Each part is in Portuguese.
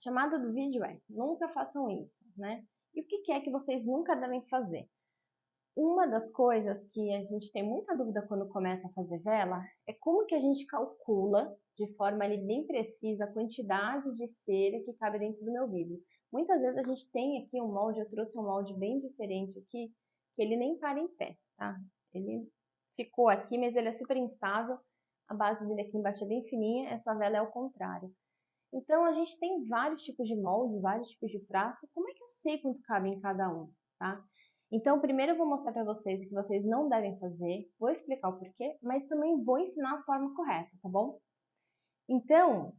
chamada do vídeo é: nunca façam isso, né? E o que é que vocês nunca devem fazer? Uma das coisas que a gente tem muita dúvida quando começa a fazer vela é como que a gente calcula de forma ali bem precisa a quantidade de cera que cabe dentro do meu vidro. Muitas vezes a gente tem aqui um molde, eu trouxe um molde bem diferente aqui, que ele nem para em pé, tá? Ele ficou aqui, mas ele é super instável, a base dele aqui embaixo é bem fininha, essa vela é ao contrário. Então a gente tem vários tipos de molde, vários tipos de frasco, como é que eu sei quanto cabe em cada um, tá? Então, primeiro eu vou mostrar para vocês o que vocês não devem fazer, vou explicar o porquê, mas também vou ensinar a forma correta, tá bom? Então,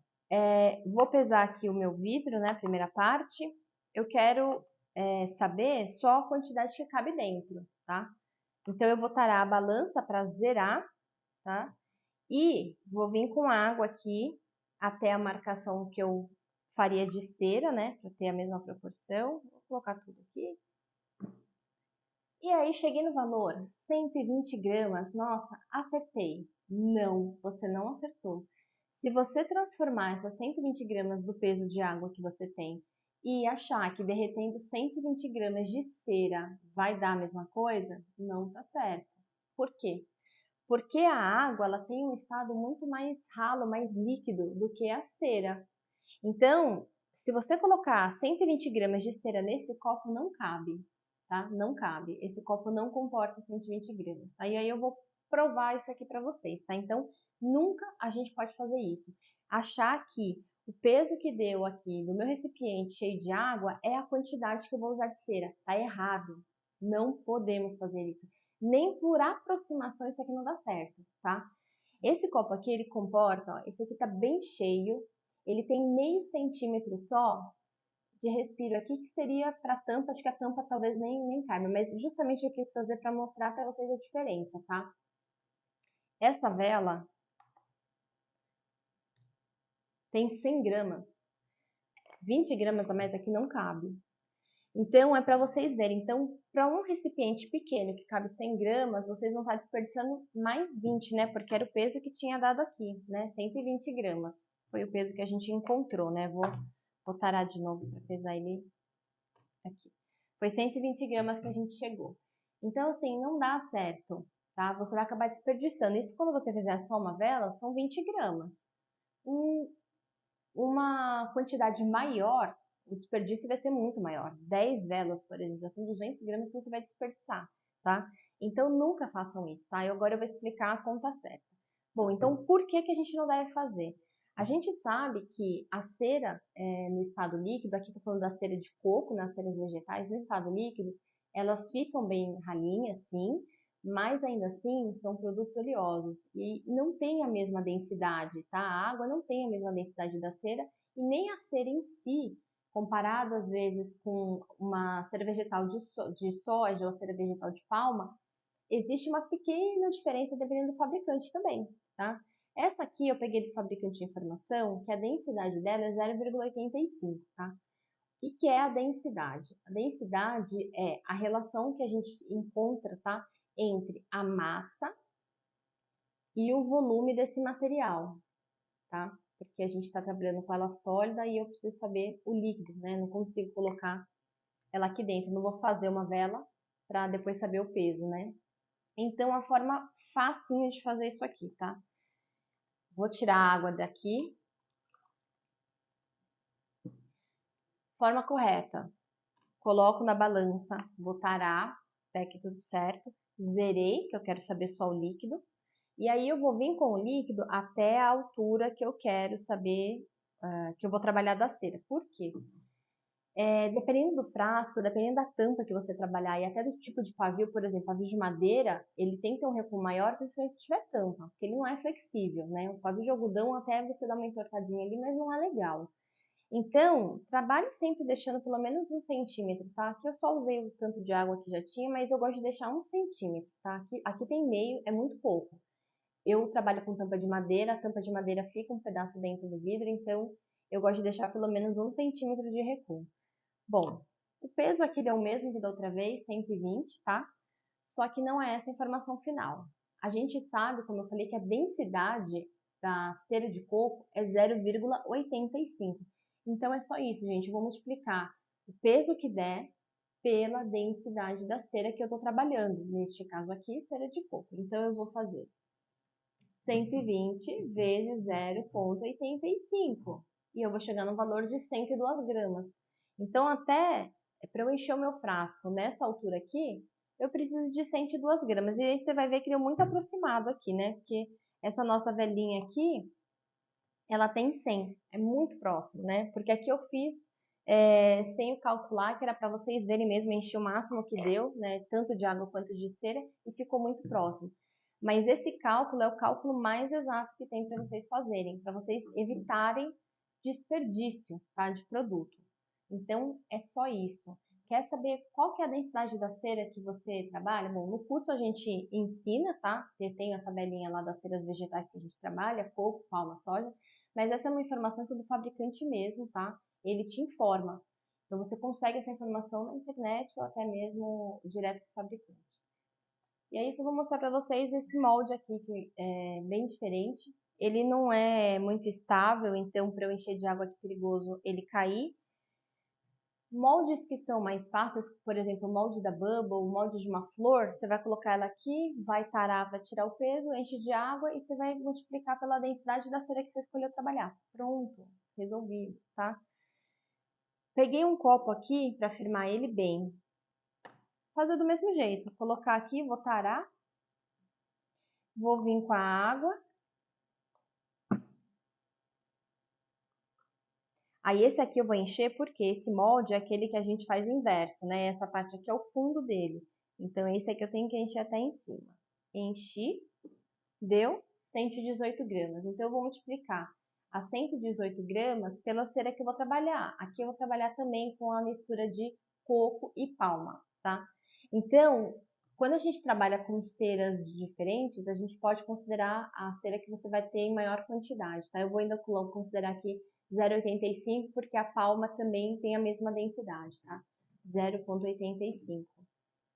vou pesar aqui o meu vidro, né, a primeira parte. Eu quero saber só a quantidade que cabe dentro, tá? Então, eu vou tarar a balança para zerar, tá? E vou vir com água aqui até a marcação que eu faria de cera, né, para ter a mesma proporção. Vou colocar tudo aqui. E aí cheguei no valor, 120 gramas, nossa, acertei. Não, você não acertou. Se você transformar essas 120 gramas do peso de água que você tem e achar que derretendo 120 gramas de cera vai dar a mesma coisa, não tá certo. Por quê? Porque a água ela tem um estado muito mais ralo, mais líquido do que a cera. Então, se você colocar 120 gramas de cera nesse copo, não cabe, tá? Não cabe. Esse copo não comporta 120 gramas. Aí eu vou provar isso aqui para vocês, tá? Então, nunca a gente pode fazer isso. Achar que o peso que deu aqui no meu recipiente cheio de água é a quantidade que eu vou usar de cera. Tá errado. Não podemos fazer isso. Nem por aproximação isso aqui não dá certo, tá? Esse copo aqui, ele comporta, ó, esse aqui tá bem cheio, ele tem meio centímetro só de respiro aqui, que seria para tampa, acho que a tampa talvez nem caiba, mas justamente eu quis fazer para mostrar para vocês a diferença, tá? Essa vela tem 100 gramas, 20 gramas a mais aqui não cabe. Então, é para vocês verem. Então, para um recipiente pequeno que cabe 100 gramas, vocês vão estar desperdiçando mais 20, né? Porque era o peso que tinha dado aqui, né? 120 gramas. Foi o peso que a gente encontrou, né? Vou tarar de novo para pesar ele aqui. Foi 120 gramas que a gente chegou. Então, assim, não dá certo, tá? Você vai acabar desperdiçando. Isso quando você fizer só uma vela, são 20 gramas. Uma quantidade maior, o desperdício vai ser muito maior. 10 velas, por exemplo, são 200 gramas que você vai desperdiçar, tá? Então, nunca façam isso, tá? E agora eu vou explicar a conta certa. Bom, então, por que a gente não deve fazer? A gente sabe que a cera no estado líquido, aqui estou falando da cera de coco, nas ceras vegetais, no estado líquido, elas ficam bem ralinhas, sim, mas ainda assim são produtos oleosos e não tem a mesma densidade, tá? A água não tem a mesma densidade da cera e nem a cera em si, comparado às vezes com uma cera vegetal de soja ou cera vegetal de palma, existe uma pequena diferença dependendo do fabricante também, tá? Essa aqui eu peguei do fabricante de informação, que a densidade dela é 0,85, tá? O que é a densidade? A densidade é a relação que a gente encontra, tá? Entre a massa e o volume desse material, tá? Porque a gente está trabalhando com ela sólida e eu preciso saber o líquido, né? Não consigo colocar ela aqui dentro, não vou fazer uma vela para depois saber o peso, né? Então, a forma facinha de fazer isso aqui, tá? Vou tirar a água daqui. Forma correta. Coloco na balança, vou tarar, até que tudo certo. Zerei, que eu quero saber só o líquido. E aí eu vou vir com o líquido até a altura que eu quero saber, que eu vou trabalhar da cera. Por quê? Dependendo do frasco, dependendo da tampa que você trabalhar e até do tipo de pavio, por exemplo, pavio de madeira, ele tem que ter um recuo maior, principalmente se tiver tampa, porque ele não é flexível, né? O pavio de algodão até você dá uma entortadinha ali, mas não é legal. Então, trabalhe sempre deixando pelo menos 1 centímetro, tá? Aqui eu só usei o tanto de água que já tinha, mas eu gosto de deixar 1 centímetro, tá? Aqui tem meio, é muito pouco. Eu trabalho com tampa de madeira, a tampa de madeira fica um pedaço dentro do vidro, então eu gosto de deixar pelo menos 1 centímetro de recuo. Bom, o peso aqui deu o mesmo que da outra vez, 120, tá? Só que não é essa a informação final. A gente sabe, como eu falei, que a densidade da cera de coco é 0,85. Então é só isso, gente. Eu vou multiplicar o peso que der pela densidade da cera que eu estou trabalhando. Neste caso aqui, cera de coco. Então eu vou fazer 120 vezes 0,85. E eu vou chegar no valor de 102 gramas. Então, até para eu encher o meu frasco nessa altura aqui, eu preciso de 102 gramas. E aí você vai ver que deu muito aproximado aqui, né? Porque essa nossa velhinha aqui, ela tem 100. É muito próximo, né? Porque aqui eu fiz sem o calcular, que era para vocês verem mesmo, enchi o máximo que deu, né? Tanto de água quanto de cera, e ficou muito próximo. Mas esse cálculo é o cálculo mais exato que tem para vocês fazerem, para vocês evitarem desperdício, tá, de produto. Então, é só isso. Quer saber qual que é a densidade da cera que você trabalha? Bom, no curso a gente ensina, tá? Eu tenho a tabelinha lá das ceras vegetais que a gente trabalha, coco, palma, soja, mas essa é uma informação que é do fabricante mesmo, tá? Ele te informa. Então, você consegue essa informação na internet ou até mesmo direto do fabricante. E é isso, eu vou mostrar para vocês esse molde aqui, que é bem diferente. Ele não é muito estável, então para eu encher de água é perigoso ele cair. Moldes que são mais fáceis, por exemplo, o molde da Bubble, o molde de uma flor, você vai colocar ela aqui, vai tarar para tirar o peso, enche de água e você vai multiplicar pela densidade da cera que você escolheu trabalhar. Pronto, resolvido, tá? Peguei um copo aqui para firmar ele bem. Fazer do mesmo jeito, colocar aqui, vou tarar, vou vir com a água. Aí esse aqui eu vou encher porque esse molde é aquele que a gente faz o inverso, né? Essa parte aqui é o fundo dele. Então esse aqui eu tenho que encher até em cima. Enchi, deu 118 gramas. Então eu vou multiplicar as 118 gramas pela cera que eu vou trabalhar. Aqui eu vou trabalhar também com a mistura de coco e palma, tá? Então, quando a gente trabalha com ceras diferentes, a gente pode considerar a cera que você vai ter em maior quantidade, tá? Eu vou ainda considerar aqui 0,85 porque a palma também tem a mesma densidade, tá? 0,85.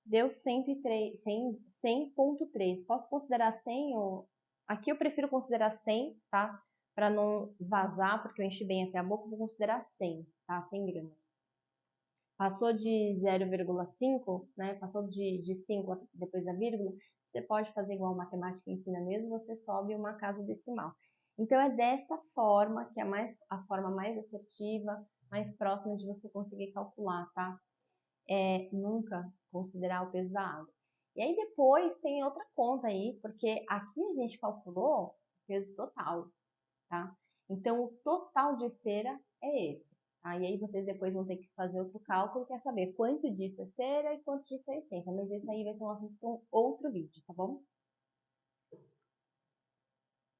Deu 103, 100,3. Posso considerar 100 ou... Aqui eu prefiro considerar 100, tá? Para não vazar, porque eu enchi bem até a boca, eu vou considerar 100, tá? 100 gramas. Passou de 0,5, né? Passou de 5 depois da vírgula, você pode fazer igual a matemática ensina mesmo, você sobe uma casa decimal. Então, é dessa forma que é a forma mais assertiva, mais próxima de você conseguir calcular, tá? Nunca considerar o peso da água. E aí depois tem outra conta aí, porque aqui a gente calculou o peso total, tá? Então, o total de cera é esse. Tá? E aí vocês depois vão ter que fazer outro cálculo, quer saber quanto disso é cera e quanto disso é essência. Mas esse aí vai ser um assunto para um outro vídeo, tá bom?